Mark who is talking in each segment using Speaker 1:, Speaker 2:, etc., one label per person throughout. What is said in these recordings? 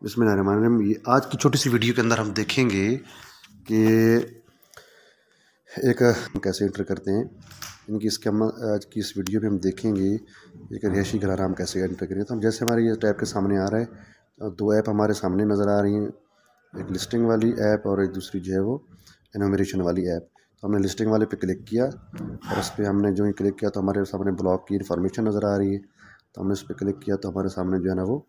Speaker 1: बिस्मिल्लाहिर्रहमानिर्रहीम। ये आज की छोटी सी वीडियो के अंदर हम देखेंगे कि एक कैसे एंटर करते हैं। इनकी इसके हम आज की इस वीडियो में हम देखेंगे एक रिहायशी घराना हम कैसे एंटर करें। तो हम जैसे हमारे ये टैब के सामने आ रहा है, दो ऐप हमारे सामने नज़र आ रही हैं, एक लिस्टिंग वाली ऐप और एक दूसरी जो है वो एनुमरेशन वाली ऐप। तो हमने लिस्टिंग वाले पे क्लिक किया और उस पर हमने जो ही क्लिक किया तो हमारे सामने ब्लॉक की इन्फॉर्मेशन नज़र आ रही है। तो हमने उस पर क्लिक किया तो हमारे सामने जो है ना वो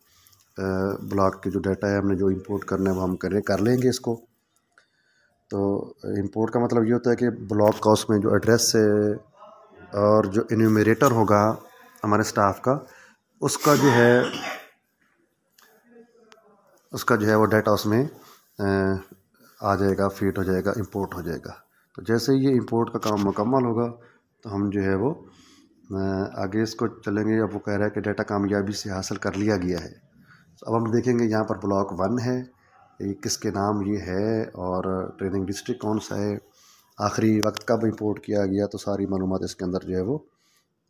Speaker 1: ब्लॉक के जो डाटा है हमने जो इंपोर्ट करना है वो हम कर लेंगे इसको। तो इंपोर्ट का मतलब ये होता है कि ब्लॉक का उसमें जो एड्रेस है और जो इन्यूमरेटर होगा हमारे स्टाफ का उसका जो है वो डाटा उसमें आ जाएगा, फीड हो जाएगा, इंपोर्ट हो जाएगा। तो जैसे ही ये इंपोर्ट का काम मुकम्मल होगा तो हम जो है वो आगे इसको चलेंगे। अब वो कह रहा है कि डाटा कामयाबी से हासिल कर लिया गया है। तो अब हम देखेंगे यहाँ पर ब्लॉक 1 है, ये किसके नाम ये है और ट्रेनिंग डिस्ट्रिक्ट कौन सा है, आखिरी वक्त कब इंपोर्ट किया गया, तो सारी मालूमात इसके अंदर जो है वो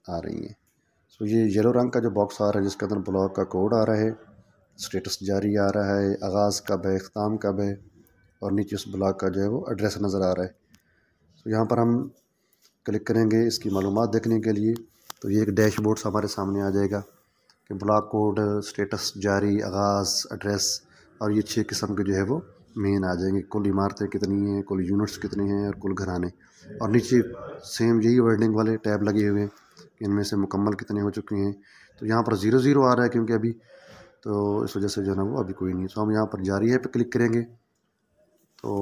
Speaker 1: आ रही हैं। तो ये येलो रंग का जो बॉक्स आ रहा है जिसके अंदर ब्लॉक का कोड आ रहा है, स्टेटस जारी आ रहा है, आगाज़ कब है, इख्ताम कब है और नीचे उस ब्लॉक का जो है वो एड्रेस नज़र आ रहा है। तो यहाँ पर हम क्लिक करेंगे इसकी मालूमात देखने के लिए। तो ये एक डैशबोर्ड हमारे सामने आ जाएगा कि ब्लॉक कोड, स्टेटस जारी, आगाज़, एड्रेस और ये 6 किस्म के जो है वो मेन आ जाएंगे। कुल इमारतें कितनी हैं, कुल यूनिट्स कितने हैं और कुल घराने। और नीचे सेम यही वर्डिंग वाले टैब लगे हुए हैं कि इनमें से मुकम्मल कितने हो चुके हैं। तो यहाँ पर 0 आ रहा है क्योंकि अभी, तो इस वजह से जो है ना वो अभी कोई नहीं। तो हम यहाँ पर जारी है पे क्लिक करेंगे तो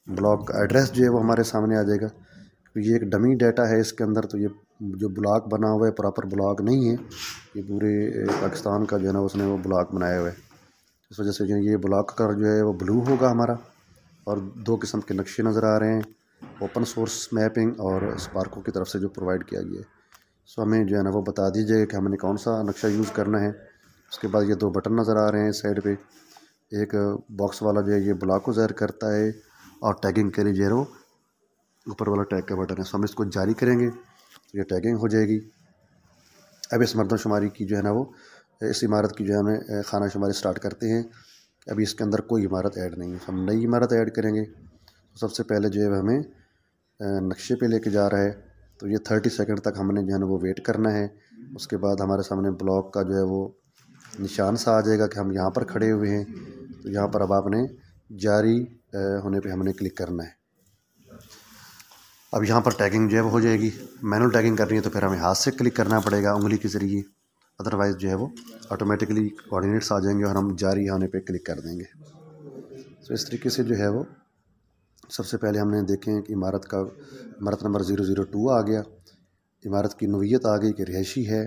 Speaker 1: ब्लॉक का एड्रेस जो है वो हमारे सामने आ जाएगा। तो ये एक डमी डाटा है इसके अंदर, तो ये जो ब्लॉक बना हुआ है प्रॉपर ब्लॉक नहीं है, ये पूरे पाकिस्तान का जो है ना उसने वो ब्लॉक बनाया हुआ है। इस वजह से जो ये ब्लॉक का जो है वो ब्लू होगा हमारा। और 2 किस्म के नक्शे नज़र आ रहे हैं, ओपन सोर्स मैपिंग और स्पार्को की तरफ से जो प्रोवाइड किया गया है। सो हमें जो है ना वो बता दीजिएगा कि हमने कौन सा नक्शा यूज़ करना है। उसके बाद ये 2 बटन नज़र आ रहे हैं साइड पे, एक बॉक्स वाला जो है ये ब्लॉक को ज़ाहिर करता है और टैगिंग के लिए जो ऊपर वाला टैग का बटन है। सो हम इसको जारी करेंगे तो ये टैगिंग हो जाएगी। अब इस मरदमशुमारी की जो है ना वो इस इमारत की जो है हमें खाना शुमारी स्टार्ट करते हैं। अभी इसके अंदर कोई इमारत ऐड नहीं है, हम नई इमारत ऐड करेंगे। तो सबसे पहले जो है हमें नक्शे पे लेके जा रहा है, तो ये 30 सेकंड तक हमने जो है ना वो वेट करना है। उसके बाद हमारे सामने ब्लॉक का जो है वो निशान सा आ जाएगा कि हम यहाँ पर खड़े हुए हैं। तो यहाँ पर अब आपने जारी होने पे हमने क्लिक करना है। अब यहाँ पर टैगिंग जो है वो हो जाएगी। मैनुअल टैगिंग करनी है तो फिर हमें हाथ से क्लिक करना पड़ेगा उंगली के ज़रिए, अदरवाइज़ जो है वो ऑटोमेटिकली कोऑर्डिनेट्स आ जाएंगे और हम जारी होने पे क्लिक कर देंगे। तो इस तरीके से जो है वो सबसे पहले हमने देखें कि इमारत नंबर 002 आ गया, इमारत की नोयत आ गई कि रिहायशी है।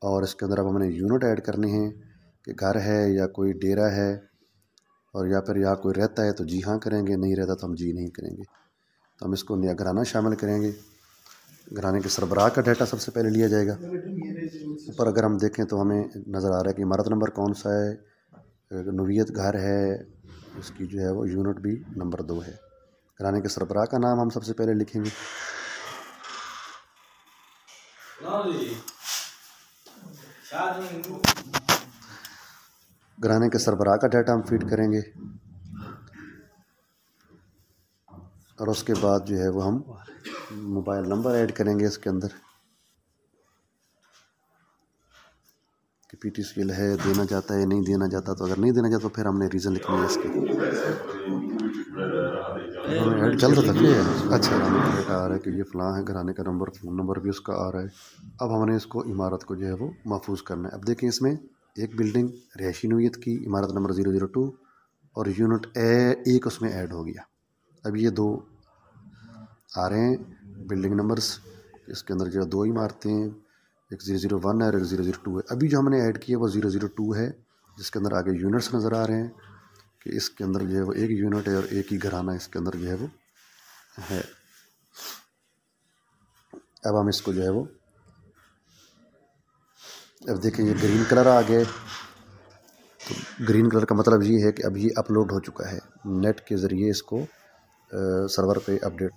Speaker 1: और इसके अंदर अब हमने यूनिट ऐड करने हैं कि घर है या कोई डेरा है, और या फिर यहाँ कोई रहता है तो जी हाँ करेंगे, नहीं रहता तो हम जी नहीं करेंगे। तो हम इसको नया घराना शामिल करेंगे। घराने के सरबराह का डाटा सबसे पहले लिया जाएगा। ऊपर अगर हम देखें तो हमें नज़र आ रहा है कि इमारत नंबर कौन सा है, नोयत घर है, इसकी जो है वो यूनिट भी नंबर 2 है। घराने के सरबराह का नाम हम सबसे पहले लिखेंगे। घराने के सरबराह का डाटा हम फीड करेंगे और उसके बाद जो है वो हम मोबाइल नंबर ऐड करेंगे इसके अंदर कि PTCL है, देना चाहता है, नहीं देना चाहता। तो अगर नहीं देना चाहता तो फिर हमने रीज़न लिखनी है इसके। हमें ऐड चल रहा था। अच्छा, डाटा आ रहा है कि ये फ़लाँ है, घराने का नंबर, फ़ोन नंबर भी उसका आ रहा है। अब हमने इसको इमारत को जो है वो महफूज करना है। अब देखें इसमें एक बिल्डिंग रिहायशी नोयत की इमारत नंबर 002 और यूनिट एक उसमें ऐड हो गया। अब ये 2 आ रहे हैं बिल्डिंग नंबर्स, इसके अंदर जो 2 इमारतें हैं, एक 001 है और एक 002 है। अभी जो हमने ऐड किया वो 002 है जिसके अंदर आगे यूनिट्स नज़र आ रहे हैं कि इसके अंदर जो है वो एक यूनिट है और एक ही घराना इसके अंदर जो है वो है। अब हम इसको जो है वो अब देखें ये ग्रीन कलर आ गया। तो ग्रीन कलर का मतलब ये है कि अब ये अपलोड हो चुका है नेट के ज़रिए, इसको सर्वर पे अपडेट।